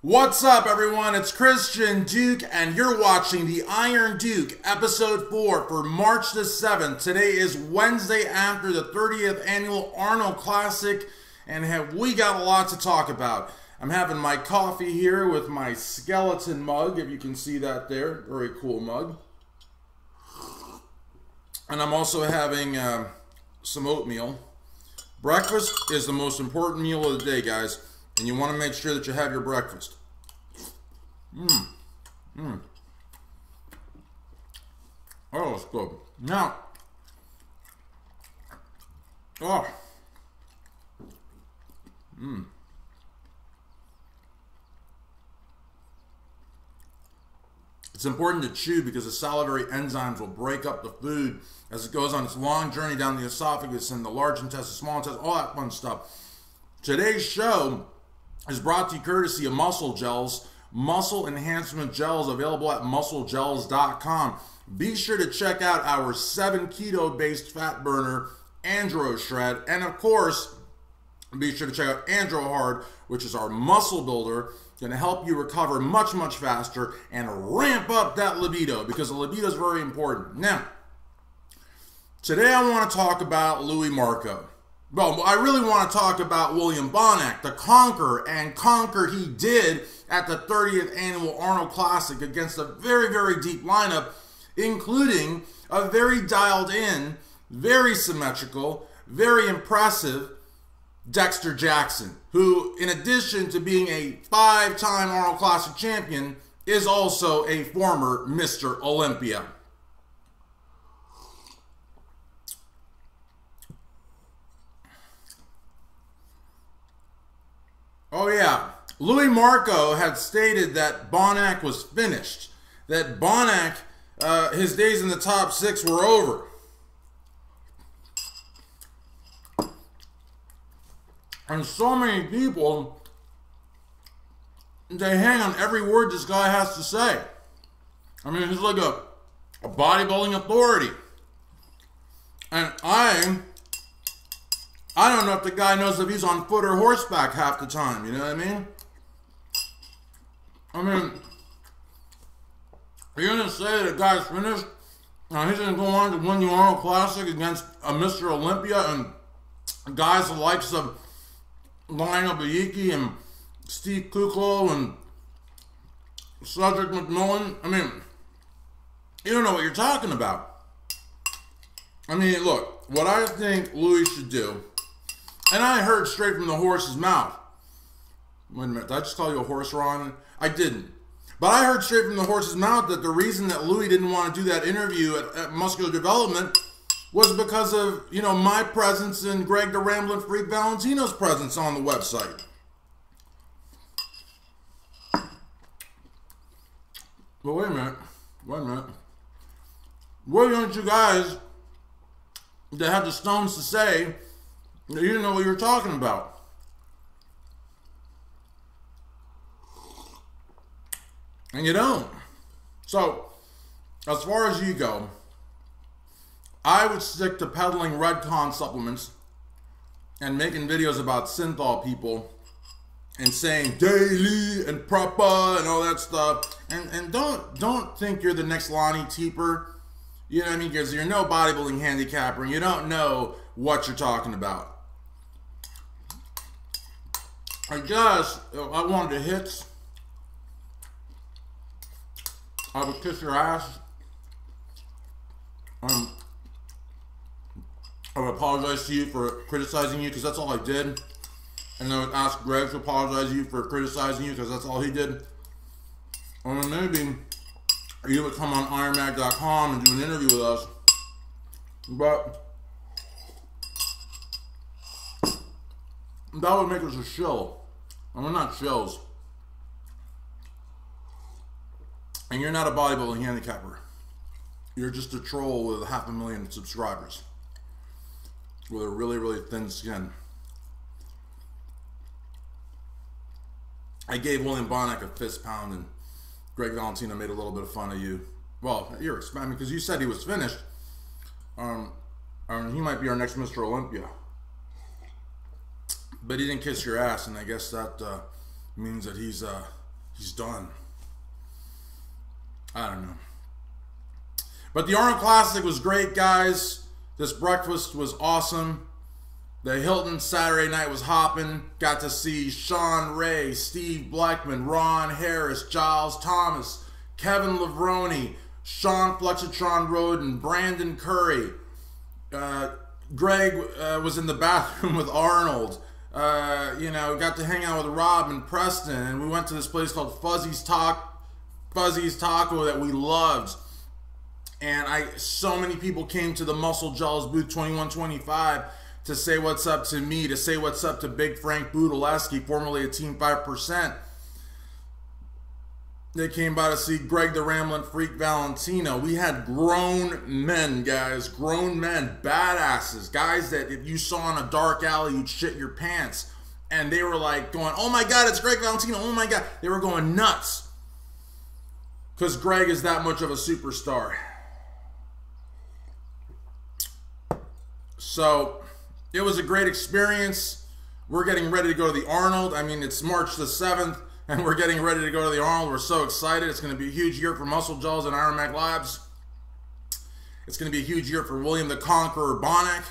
What's up, everyone? It's Christian Duke, and you're watching the Iron Duke, Episode 4 for March the 7th. Today is Wednesday after the 30th Annual Arnold Classic, and we got a lot to talk about. I'm having my coffee here with my skeleton mug, if you can see that there. Very cool mug. And I'm also having some oatmeal. Breakfast is the most important meal of the day, guys. And you want to make sure that you have your breakfast. Oh, it's good. Now, It's important to chew because the salivary enzymes will break up the food as it goes on its long journey down the esophagus and the large intestine, small intestine, all that fun stuff. Today's show is brought to you courtesy of Muscle Gels, muscle enhancement gels available at musclegels.com. Be sure to check out our 7 keto-based fat burner, Andro Shred, and of course, be sure to check out Andro Hard, which is our muscle builder, going to help you recover much, much faster and ramp up that libido because the libido is very important. Now, today I want to talk about Luimarco. Well, I really want to talk about William Bonac, the conqueror, and conquer he did at the 30th Annual Arnold Classic against a very, very deep lineup, including a very dialed in, very symmetrical, very impressive Dexter Jackson, who, in addition to being a 5-time Arnold Classic champion, is also a former Mr. Olympia. Oh yeah, Luimarco had stated that Bonac was finished, that Bonac, his days in the top 6 were over. And so many people, they hang on every word this guy has to say. I mean, he's like a bodybuilding authority. And I don't know if the guy knows if he's on foot or horseback half the time, you know what I mean? You're going to say that a guy's finished, and he's going to go on to win the Arnold Classic against a Mr. Olympia and guys the likes of Lionel Bayiki and Steve Kuklo and Cedric McMillan. I mean, you don't know what you're talking about. I mean, look, what I think Louis should do, and I heard straight from the horse's mouth. Wait a minute, did I just call you a horse, Ron? I didn't. But I heard straight from the horse's mouth that the reason that Louis didn't want to do that interview at Muscular Development was because of, you know, my presence and Greg the Ramblin' Freak Valentino's presence on the website. But wait a minute. Why don't you guys that have the stones to say that you didn't know what you were talking about? And you don't. So, as far as you go, I would stick to peddling Redcon supplements and making videos about synthol people and saying daily and proper and all that stuff. And don't think you're the next Lonnie Teeper. You know what I mean? Because you're no bodybuilding handicapper and you don't know what you're talking about. I wanted to hit. I would kiss your ass. I would apologize to you for criticizing you because that's all I did. And I would ask Greg to apologize to you for criticizing you because that's all he did. Or maybe you would come on IronMag.com and do an interview with us. But that would make us a show. And we're not shows. And you're not a bodybuilding handicapper. You're just a troll with 500,000 subscribers. With a really, really thin skin. I gave William Bonac a fist pound and Greg Valentino made a little bit of fun of you. Well, you're expanding because you said he was finished. He might be our next Mr. Olympia. But he didn't kiss your ass, and I guess that means that he's He's done. I don't know. But the Arnold Classic was great, guys. This breakfast was awesome. The Hilton Saturday night was hopping. Got to see Sean Ray, Steve Blackman, Ron Harris, Giles Thomas, Kevin Levrone, Sean Flexitron Roden, Brandon Curry. Greg was in the bathroom with Arnold. You know, got to hang out with Rob and Preston, and we went to this place called Fuzzy's Taco that we loved. And so many people came to the Muscle Gels booth 2125 to say what's up to me, to say what's up to Big Frank Budaleski, formerly of Team 5%. They came by to see Greg the Ramblin' Freak Valentino. We had grown men, guys, grown men, badasses, guys that if you saw in a dark alley, you'd shit your pants. And they were like going, oh my God, it's Greg Valentino, oh my God. They were going nuts because Greg is that much of a superstar. So it was a great experience. We're getting ready to go to the Arnold. I mean, it's March the 7th. And we're getting ready to go to the Arnold. We're so excited. It's going to be a huge year for Muscle Gels and IronMag Labs. It's going to be a huge year for William the Conqueror Bonac.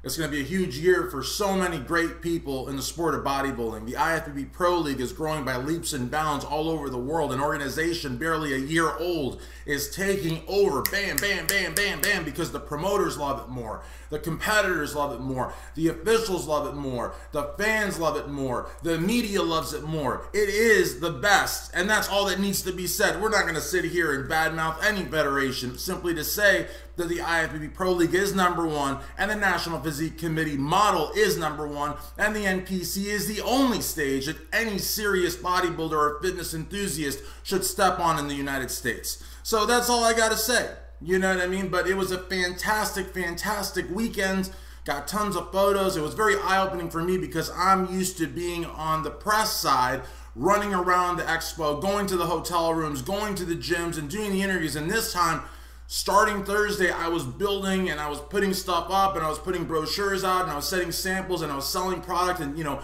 It's going to be a huge year for so many great people in the sport of bodybuilding. The IFBB Pro League is growing by leaps and bounds all over the world. An organization barely a year old is taking over. Bam, bam, bam, bam, bam, because the promoters love it more. The competitors love it more. The officials love it more. The fans love it more. The media loves it more. It is the best, and that's all that needs to be said. We're not going to sit here and badmouth any federation simply to say that the IFBB Pro League is #1 and the National Physique Committee model is #1 and the NPC is the only stage that any serious bodybuilder or fitness enthusiast should step on in the United States. So that's all I got to say. You know what I mean? But it was a fantastic, fantastic weekend. Got tons of photos. It was very eye-opening for me because I'm used to being on the press side, running around the expo, going to the hotel rooms, going to the gyms, and doing the interviews. And this time, starting Thursday, I was building and I was putting stuff up and I was putting brochures out and I was setting samples and I was selling product and, you know,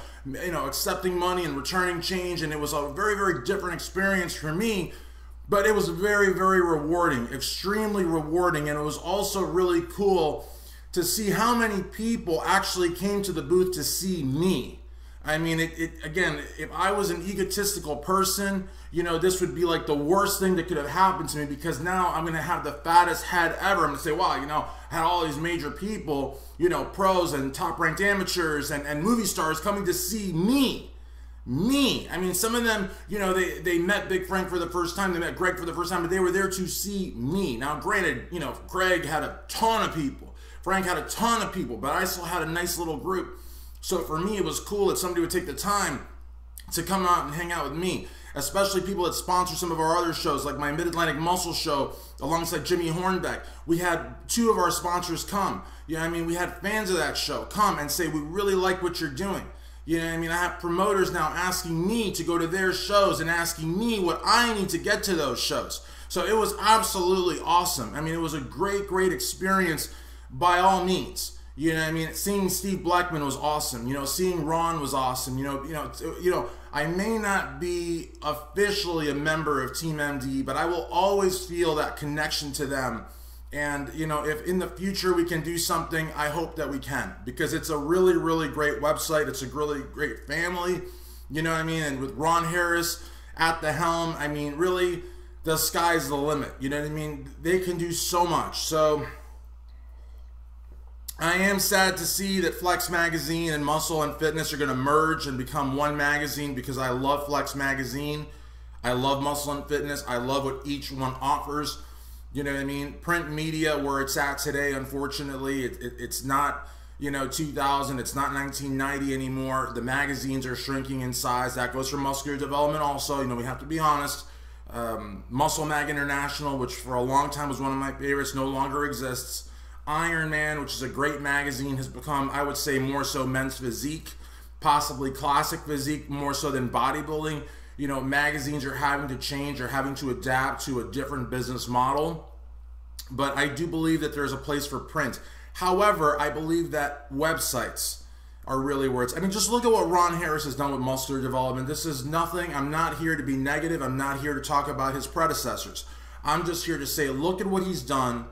accepting money and returning change. And it was a very, very different experience for me. But it was very, very rewarding, extremely rewarding. And it was also really cool to see how many people actually came to the booth to see me. I mean, again, if I was an egotistical person, you know, this would be like the worst thing that could have happened to me because now I'm going to have the fattest head ever. I'm going to say, wow, you know, I had all these major people, you know, pros and top-ranked amateurs and movie stars coming to see me. I mean, some of them, you know, they met Big Frank for the first time, they met Greg for the first time, but they were there to see me. Now, granted, you know, Greg had a ton of people. Frank had a ton of people, but I still had a nice little group. So for me, it was cool that somebody would take the time to come out and hang out with me, especially people that sponsor some of our other shows, like my Mid-Atlantic Muscle Show alongside Jimmy Hornbeck. We had 2 of our sponsors come. You know what I mean? We had fans of that show come and say, we really like what you're doing. You know what I mean? I have promoters now asking me to go to their shows and asking me what I need to get to those shows. So it was absolutely awesome. I mean, it was a great, great experience by all means. You know what I mean? Seeing Steve Blackman was awesome. You know, seeing Ron was awesome. You know, I may not be officially a member of Team MD, but I will always feel that connection to them. And, you know, if in the future we can do something, I hope that we can. Because it's a really, really great website. It's a really great family. You know what I mean? And with Ron Harris at the helm, I mean, really, the sky's the limit. You know what I mean? They can do so much. So I am sad to see that Flex Magazine and Muscle and Fitness are going to merge and become one magazine because I love Flex Magazine. I love Muscle and Fitness. I love what each one offers. You know what I mean? Print media, where it's at today, unfortunately, it's not, you know, 2000, it's not 1990 anymore. The magazines are shrinking in size. That goes for muscular development also. You know, we have to be honest. Muscle Mag International, which for a long time was one of my favorites, no longer exists. Iron Man, which is a great magazine, has become, I would say, more so men's physique, possibly classic physique, more so than bodybuilding. You know, magazines are having to change, are having to adapt to a different business model. But I do believe that there's a place for print. However, I believe that websites are really where it's, I mean, just look at what Ron Harris has done with muscular development. This is nothing. I'm not here to be negative. I'm not here to talk about his predecessors. I'm just here to say, look at what he's done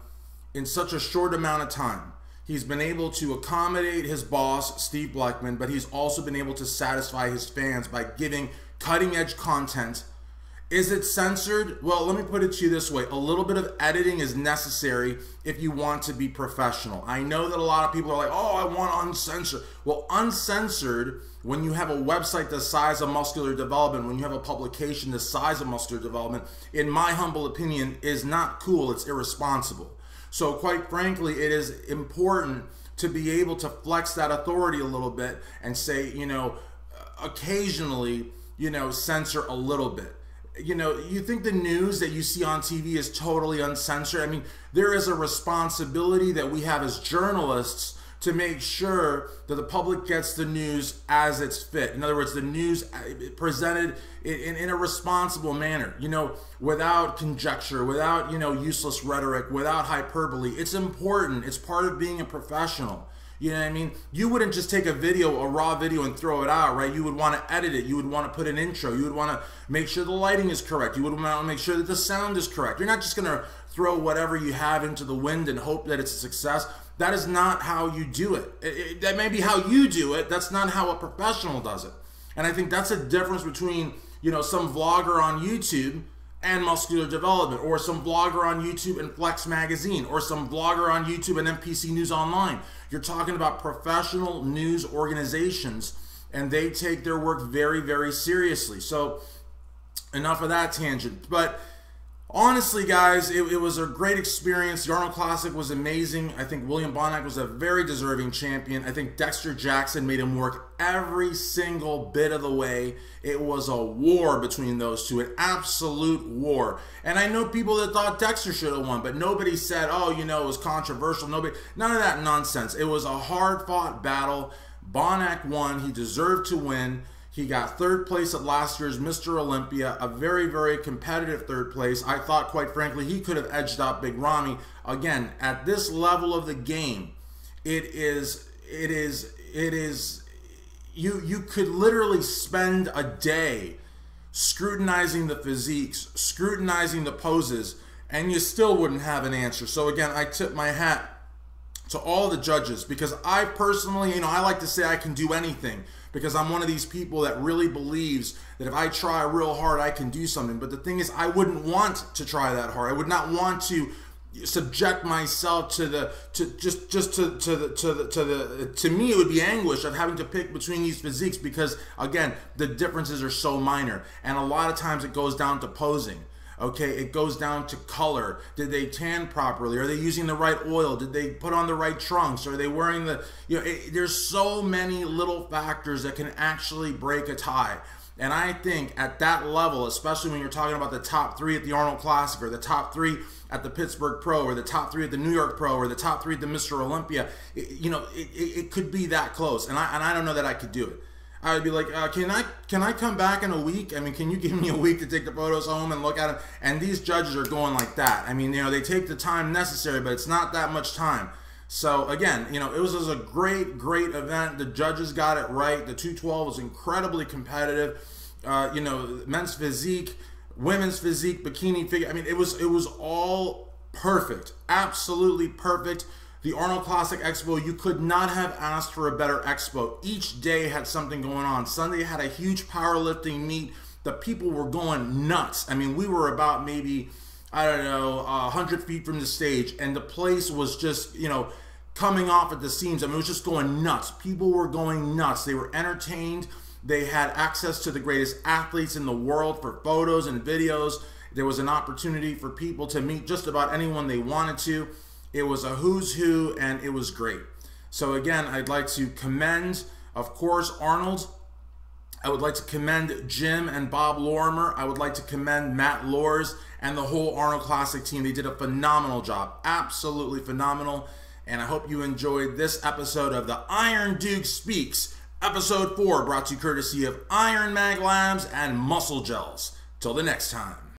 in such a short amount of time. He's been able to accommodate his boss, Steve Bleckman, but he's also been able to satisfy his fans by giving cutting-edge content. Is it censored? Well, let me put it to you this way. A little bit of editing is necessary if you want to be professional. I know that a lot of people are like, oh, I want uncensored. Well, uncensored, when you have a website the size of Muscular Development, when you have a publication the size of Muscular Development, in my humble opinion, is not cool. It's irresponsible. So quite frankly, it is important to be able to flex that authority a little bit and say, you know, occasionally, you know, censor a little bit. You know, you think the news that you see on TV is totally uncensored? I mean, there is a responsibility that we have as journalists to make sure that the public gets the news as it's fit. In other words, the news presented in a responsible manner, you know, without conjecture, without, you know, useless rhetoric, without hyperbole. It's important. It's part of being a professional. You know what I mean? You wouldn't just take a video, a raw video, and throw it out, right? You would want to edit it. You would want to put an intro. You would want to make sure the lighting is correct. You would want to make sure that the sound is correct. You're not just going to throw whatever you have into the wind and hope that it's a success. That is not how you do it. That may be how you do it. That's not how a professional does it. And I think that's a difference between, you know, some vlogger on YouTube and Muscular Development, or some vlogger on YouTube and Flex Magazine, or some vlogger on YouTube and MPC News Online. You're talking about professional news organizations, and they take their work very, very seriously. So enough of that tangent. But honestly, guys, it was a great experience. The Arnold Classic was amazing. I think William Bonac was a very deserving champion. I think Dexter Jackson made him work every single bit of the way. It was a war between those two, an absolute war. And I know people that thought Dexter should have won, but nobody said, oh, you know, it was controversial. None of that nonsense. It was a hard-fought battle. Bonac won. He deserved to win. He got third place at last year's Mr. Olympia, a very, very competitive third place. I thought, quite frankly, he could have edged out Big Ramy. Again, at this level of the game, you could literally spend a day scrutinizing the physiques, scrutinizing the poses, and you still wouldn't have an answer. So again, I tip my hat to all the judges, because I personally, you know, I like to say I can do anything, because I'm one of these people that really believes that if I try real hard, I can do something. But the thing is, I wouldn't want to try that hard. I would not want to subject myself to me it would be anguish of having to pick between these physiques, because again, the differences are so minor, and a lot of times it goes down to posing. Okay, it goes down to color. Did they tan properly? Are they using the right oil? Did they put on the right trunks? Are they wearing the, you know, there's so many little factors that can actually break a tie. And I think at that level, especially when you're talking about the top 3 at the Arnold Classic, or the top 3 at the Pittsburgh Pro, or the top 3 at the New York Pro, or the top 3 at the Mr. Olympia, it could be that close. And I don't know that I could do it. I would be like, can I come back in a week? I mean, can you give me a week to take the photos home and look at them? And these judges are going like that. I mean, you know, they take the time necessary, but it's not that much time. So again, you know, it was a great, great event. The judges got it right. The 212 was incredibly competitive. You know, men's physique, women's physique, bikini figure. I mean, it was all perfect, absolutely perfect. The Arnold Classic Expo, you could not have asked for a better expo. Each day had something going on. Sunday had a huge powerlifting meet. The people were going nuts. I mean, we were about maybe, I don't know, 100 feet from the stage, and the place was just, you know, coming off at the seams. I mean, it was just going nuts. People were going nuts. They were entertained. They had access to the greatest athletes in the world for photos and videos. There was an opportunity for people to meet just about anyone they wanted to. It was a who's who, and it was great. So again, I'd like to commend, of course, Arnold. I would like to commend Jim and Bob Lorimer. I would like to commend Matt Lors and the whole Arnold Classic team. They did a phenomenal job, absolutely phenomenal. And I hope you enjoyed this episode of the Iron Duke Speaks, episode 4, brought to you courtesy of IronMag Labs and Muscle Gels. Till the next time.